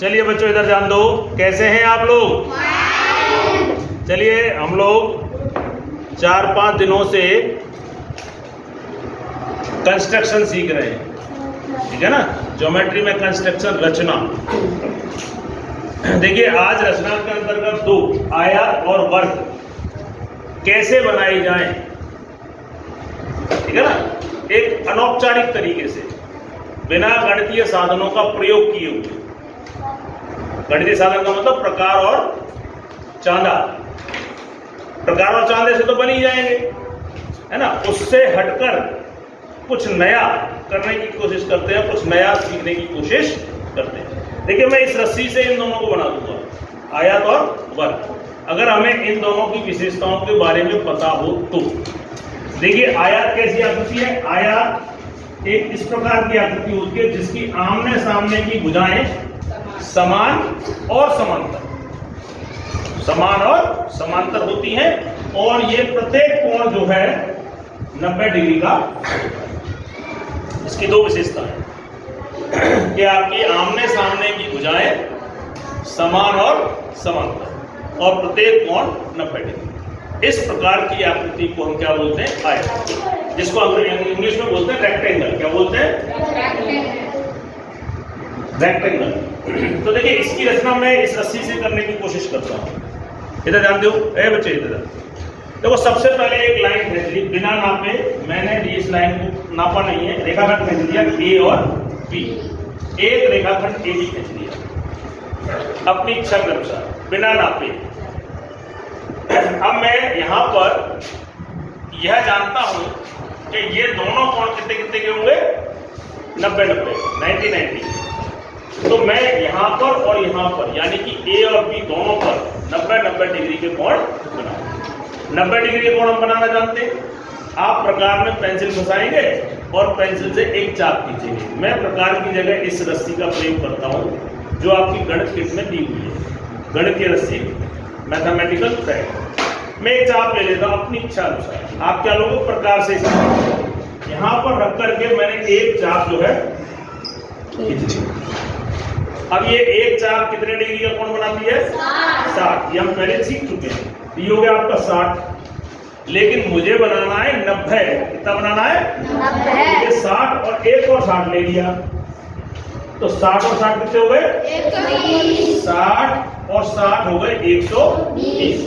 चलिए बच्चों इधर ध्यान दो, कैसे हैं आप लोग? चलिए हम लोग 4-5 दिनों से कंस्ट्रक्शन सीख रहे हैं, ठीक है ना। ज्योमेट्री में कंस्ट्रक्शन, रचना। देखिए आज रचना के अंतर्गत 2 आयत और वर्ग कैसे बनाई जाएं, ठीक है ना, एक अनौपचारिक तरीके से बिना गणितीय साधनों का प्रयोग किए हुए। गणितीय साधन का मतलब प्रकार और चांदा। प्रकार और चांदे से तो बन ही जाएंगे, है ना। उससे हटकर कुछ नया करने की कोशिश करते हैं, कुछ नया सीखने की कोशिश करते हैं। देखिए मैं इस रस्सी से इन दोनों को बना दूंगा, आयत और वर्ग, अगर हमें इन दोनों की विशेषताओं के बारे में पता हो तो। देखिए आयत कैसी आकृति है? आयत एक इस प्रकार की आकृति होती है जिसकी आमने सामने की भुजाएं समान और समांतर होती हैं, और ये प्रत्येक कोण जो है 90 डिग्री का। इसकी 2 विशेषता है कि आपकी आमने सामने की भुजाएं समान और समांतर, और प्रत्येक कोण 90 डिग्री। इस प्रकार की आकृति को हम क्या बोलते हैं? आयत, जिसको हम इंग्लिश में बोलते हैं रेक्टेंगल। क्या बोलते हैं? रेक्टेंगल। तो देखिए इसकी रचना मैं इस रस्सी से करने की कोशिश करता हूँ। इधर ध्यान दो बच्चे, इधर देखो। सबसे पहले एक लाइन खींच ली बिना नापे। मैंने इस लाइन को नापा नहीं है, रेखाखंड खींच लिया ए और बी। एक रेखाखंड ए भी खींच लिया अपनी इच्छा के अनुसार बिना नापे। अब मैं यहाँ पर यह जानता हूँ कि ये दोनों कोण कितने कितने के होंगे? 90 90। तो मैं यहाँ पर और यहाँ पर, यानी कि ए और बी दोनों पर 90 डिग्री के कोण बनाऊंगा। 90 डिग्री के कोण हम बनाना जानते हैं। आप प्रकार में पेंसिल फंसाएंगे और पेंसिल से एक चाप खींचेंगे। मैं प्रकार की जगह इस रस्सी का प्रयोग करता हूँ जो आपकी गणित किट में दी हुई है, गणित की रस्सी, मैथमेटिकल थ्रेड। मैं एक चाप ले लेता हूँ अपनी इच्छा अनुसार। आप क्या लोगों प्रकार से यहाँ पर रख करके मैंने एक चाप जो है खींच ली। अब ये एक चाप कितने डिग्री का कोण बनाती है? 60। ये हम पहले सीख चुके हैं। ये हो गया आपका 60, लेकिन मुझे बनाना है 90। कितना बनाना है? 90। ये 60 और एक और 60 ले लिया, तो 60 और 60 कितने हो गए? 120। 60 और 60 हो गए 120।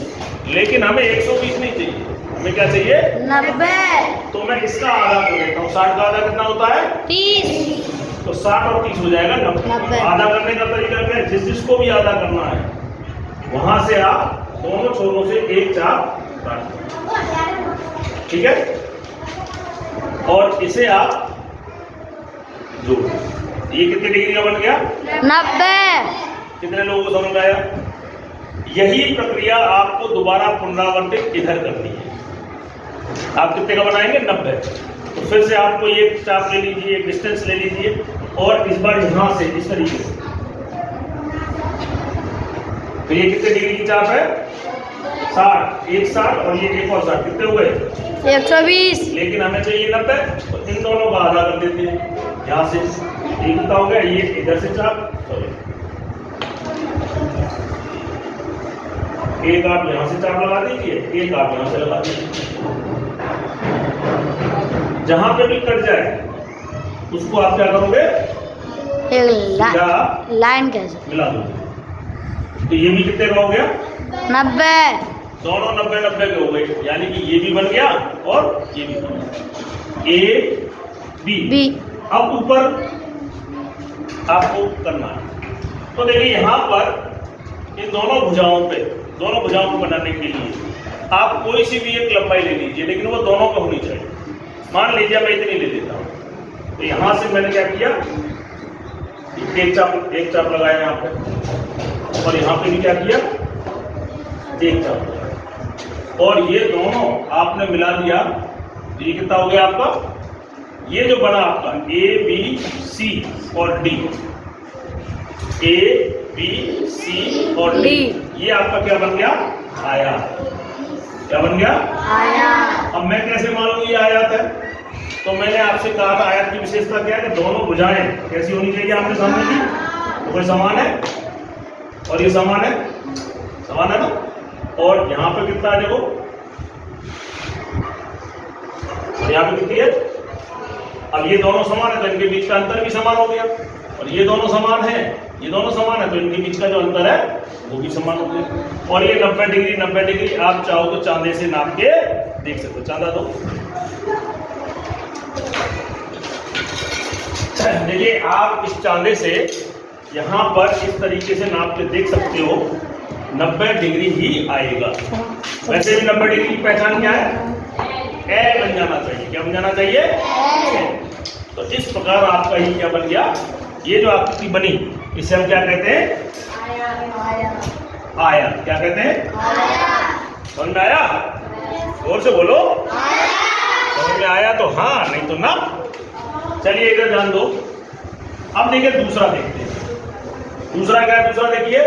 लेकिन हमें 120 नहीं चाहिए, हमें क्या चाहिए? 90। तो मैं इसका आधा कर देता हूँ। 60 का आधा कितना होता है? 30। तो 60 और 30 हो जाएगा 90। आधा करने का तरीका क्या है? जिसको भी आधा करना है वहां से आप दोनों छोरों से एक चाप काट दो, ठीक है। और इसे आप जोड़, ये कितने डिग्री का बन गया? 90। कितने लोगों को समझ में आया? यही प्रक्रिया आपको दोबारा पुनरावर्तित इधर करनी है। आप कितने का बनाएंगे? 90। तो फिर से आपको ये चाप ले लीजिए, एक डिस्टेंस ले लीजिए, और इस बार यहाँ से इस तरीके से। तो ये कितने डिग्री की चाप है? 60। एक 60 और ये एक और 60, कितने हो गए? 120। लेकिन हमें चाहिए 90, तो इन दोनों का आधा कर देते हैं यहाँ से। ये कितना हो गया? ये इधर से चाप, सॉरी, एक आप यहाँ से चाप लगा दीजिए, एक आप यहाँ से लगा दीजिए। जहां पे भी कट जाए उसको आप क्या करोगे? लाइन कैसे मिला दोगे। तो ये भी कितने का हो गया? 90। दोनों 90 के हो गए, यानी कि ये भी बन गया और ये भी बन गया। A B. अब ऊपर आपको करना है। तो देखिए यहाँ पर इन दोनों भुजाओं को बनाने के लिए आप कोई सी भी एक लंबाई ले लीजिए, लेकिन वो दोनों पे होनी चाहिए। मान लीजिए मैं इतनी ले लेता हूँ, तो यहाँ से मैंने क्या किया? एक चाप लगाया यहाँ पे, और यहाँ पे भी क्या किया? एक चाप लगाया, और ये दोनों आपने मिला दिया। ये कितना हो गया आपका? ये जो बना आपका ए बी सी और डी, ए बी सी और डी, ये आपका क्या बन गया? आयत। क्या बन गया? आयत। अब मैं कैसे मालूं ये आयत है? तो मैंने आपसे कहा था आयत की विशेषता क्या है कि दोनों भुजाएं कैसी होनी चाहिए आपके सामने की? तो कोई समान है? और ये समान है ना। और यहाँ पे कितना है देखो, और यहाँ पे कितनी है। अब ये दोनों समान है तो इनके बीच का अंतर भी समान हो गया, और ये दोनों समान है तो इनके बीच का जो अंतर है वो भी समान हो गया। और ये 90 डिग्री आप चाहो तो चांदे से नाप के देख सकते हो। चांदा दो, देखिए आप इस चांदे से यहाँ पर इस तरीके से नाप के देख सकते हो, 90 डिग्री ही आएगा। वैसे भी 90 डिग्री की पहचान क्या है, ए बन जाना चाहिए। क्या बन जाना चाहिए? तो इस प्रकार आपका ही क्या बन गया, ये जो आकृति बनी इसे हम क्या कहते हैं, आया। क्या कहते हैं? समझ में आया? जोर से बोलो। समझ में आया तो हाँ, नहीं तो ना। चलिए इधर ध्यान दो। अब देखिए दूसरा देखते हैं। दूसरा क्या है? दूसरा देखिए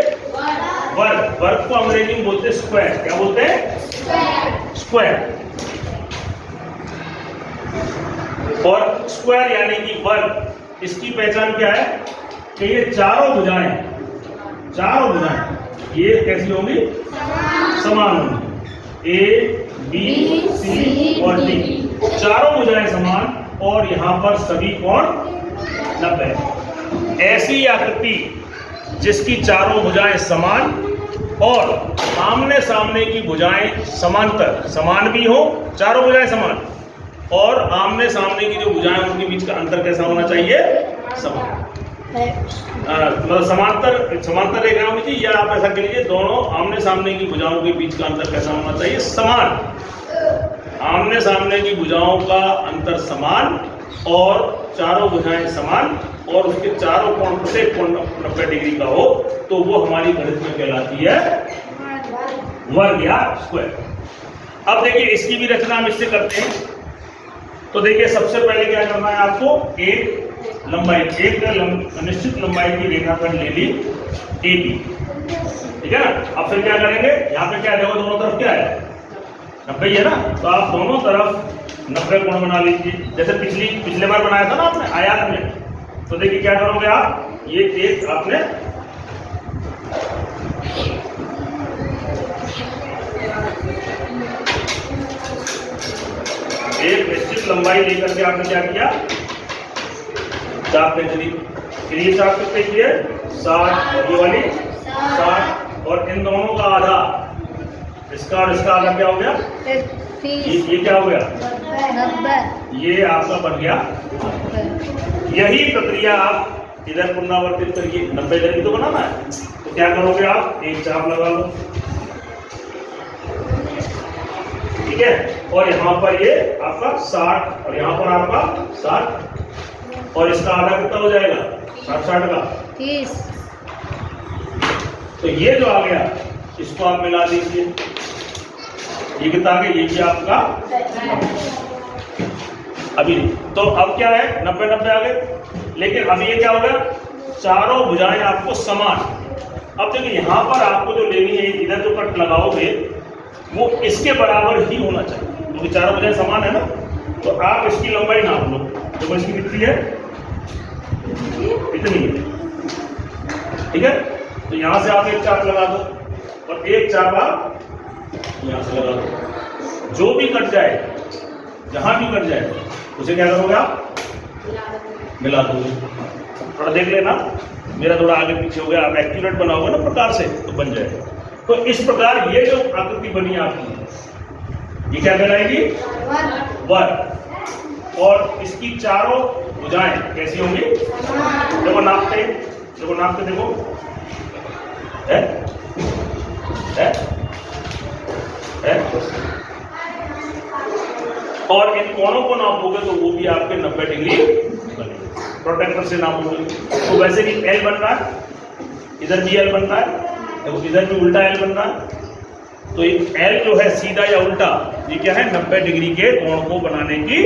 वर्ग। वर्ग को अंग्रेजी में बोलते हैं स्क्वायर। क्या बोलते हैं? स्क्वायर। और स्क्वायर यानी कि वर्ग, इसकी पहचान क्या है कि ये चारों भुजाएं ये कैसी होंगी? समान होंगी। ए, बी, सी और डी, चारों भुजाएं समान, और यहाँ पर सभी कोण 90। ऐसी आकृति जिसकी चारों भुजाएं समान और आमने सामने की भुजाएं समांतर, समान भी हो, चारों भुजाएं समान, और आमने सामने की जो भुजाएं उनके बीच का अंतर कैसा होना चाहिए? समान। मतलब समांतर रेखा होनी चाहिए, या आप ऐसा कह लीजिए दोनों आमने सामने की भुजाओं के बीच का अंतर कैसा होना चाहिए? समान। आमने सामने की भुजाओं का अंतर समान और चारों भुजाएं समान, और उसके चारों कोण, प्रत्येक कोण 90 डिग्री का हो, तो वो हमारी गणित में कहलाती है वर्ग या स्क्वायर। अब देखिए इसकी भी रचना हम इससे करते हैं। तो देखिए सबसे पहले क्या करना है आपको, एक निश्चित लंबाई की रेखाखंड ले ली AB, ठीक है ना। अब फिर क्या करेंगे, यहाँ पे क्या देखो दोनों तरफ क्या है? 90 है ना, तो आप दोनों तरफ 90 कोण बना लीजिए, जैसे पिछले बार बनाया था ना आपने आयात में। तो देखिए क्या करोगे आप, ये एक आपने एक निश्चित लंबाई लेकर के आपने क्या किया, चाप पे चली। फिर ये चाप कितने की है? 60, और ये वाली 60, और इन दोनों का आधा, इसका और इसका आधा क्या हो गया? ये क्या हो गया? 90। ये आपका बन गया। यही प्रक्रिया आप इधर पुनरावर्तित करिए। 90 डिग्री तो बनाना है, तो क्या करोगे आप, एक चाप लगा लो, ठीक है। और यहाँ पर ये आपका 60, और यहाँ पर आपका 60, और इसका आधा कितना हो जाएगा? 60 का 30। तो ये जो आ गया इसको आप मिला दीजिए। ये कितना आ गया? ये भी आपका अभी। तो अब क्या है, 90 आ गए, लेकिन अब ये क्या हो गया, चारों भुजाएं आपको समान। अब देखिए यहाँ पर आपको जो लेनी है, इधर जो कट लगाओगे वो इसके बराबर ही होना चाहिए, क्योंकि चारों भुजाएं समान है ना। तो आप इसकी लंबाई नाप लो, तो इसकी कितनी है? इतनी है, ठीक है। तो यहाँ से आप एक चाप लगा दो, और एक चाप आप यहाँ से लगा दो। जो भी कट जाए, जहां भी कट जाए, उसे क्या करोगे आप? मिला दोगे। थोड़ा देख लेना, मेरा थोड़ा आगे पीछे हो गया, आप एक्यूरेट बनाओगे ना प्रकार से तो बन जाएगा। तो इस प्रकार ये जो आकृति बनी आपकी, ये क्या कहलाएगी? वर्ग। और इसकी चारों भुजाएं कैसी होंगी? देखो नापते, देखो है? और इन कोणों को नापोगे तो वो भी आपके 90 डिग्री बनेंगे। प्रोटेक्टर से नापोगे तो वैसे भी L बन रहा है, इधर भी L बन रहा है, देखो इधर भी उल्टा L बन रहा है। तो ये L जो है सीधा या उल्टा, ये क्या है? 90 डिग्री के कोण को बनाने की